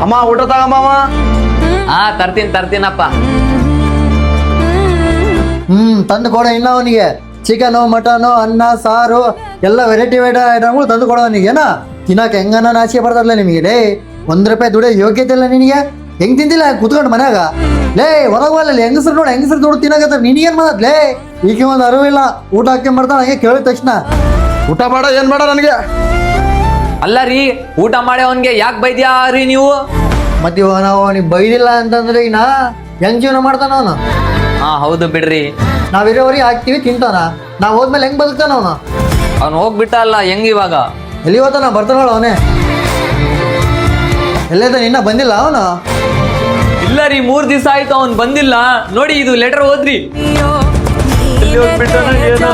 ಅಮ್ಮ ಊಟ ತಗಮ್ಮ. ಹಾ ತರ್ತೀನಪ್ಪ. ತಂದು ಕೊಡ ಇನ್ನ ಅವನಿಗೆ ಚಿಕನು ಮಟನು ಅನ್ನ ಸಾರು ಎಲ್ಲ ವೆರೈಟಿ ಐಟಮ್ಗಳು ತಂದು ಕೊಡೋ ಅವನಿಗೆ ಏನ ತಿನ್ನಕ್ಕೆ ಹೆಂಗನ ನಾಚಿಕೆ ಬರ್ತಾರಲ್ಲ ನಿಮಗೆ ಲೇ ₹1 ದುಡಿಯೋ ಯೋಗ್ಯತೆ ಇಲ್ಲ ನಿನಗೆ. ಹೆಂಗ್ ತಿಂದಿಲ್ಲ ಕುತ್ಕೊಂಡು ಮನ್ಯಾಗ ಲೇ ಹೊರಗಲ್ಲ ಹೆಂಗಸರು ನೋಡಿ ಹೆಂಗಸರು ದುಡ್ಡು ತಿನ್ನಕತ್ತ ನಿನಗೇನ್ ಮಾಡತ್ ಲೇ ಈಕೆ ಒಂದು ಅರಿವಿಲ್ಲ ಊಟ ಹಾಕಿ ಮಾಡ್ತಾಳ ಹಂಗೆ ಕೇಳಿದ ತಕ್ಷಣ ಊಟ ಮಾಡ ಏನ್ ಮಾಡ ನನಗೆ. ಅಲ್ಲ ರೀ ಊಟ ಮಾಡಿ ಅವನ್ಗೆ ಯಾಕೆ ಬೈದ್ಯಾ ರೀ ನೀವು? ಮತ್ತೆ ಇವಾಗ ನಾವು ಅವನಿಗೆ ಬೈದಿಲ್ಲ ಅಂತಂದ್ರೆ ಈಗ ಹೆಂಗ್ ಜೀವನ ಮಾಡ್ತಾನ ಅವನು? ಹಾ ಹೌದು ಬಿಡ್ರಿ. ನಾವಿರೋವರಿಗೆ ಹಾಕ್ತಿವಿ ತಿಂತಾನ, ನಾವ್ ಹೋದ್ಮೇಲೆ ಹೆಂಗ್ ಬದುಕ್ತಾನ ಅವನು? ಅವ್ನು ಹೋಗ್ಬಿಟ್ಟ ಅಲ್ಲ ಹೆಂಗ್ ಇವಾಗ? ಎಲ್ಲಿ ಹೋತಾನ ಬರ್ತಾನಲ್ಲ ಅವನೇ. ಎಲ್ಲದ ಇನ್ನ ಬಂದಿಲ್ಲ ಅವನು? ಇಲ್ಲ ರೀ 3 ದಿವಸ ಆಯ್ತು ಅವ್ನು ಬಂದಿಲ್ಲ. ನೋಡಿ ಇದು ಲೆಟರ್ ಓದ್ರಿ. ಎಲ್ಲಿ ಹೋಗ್ಬಿಟ್ಟಾನೋ ಏನೋ.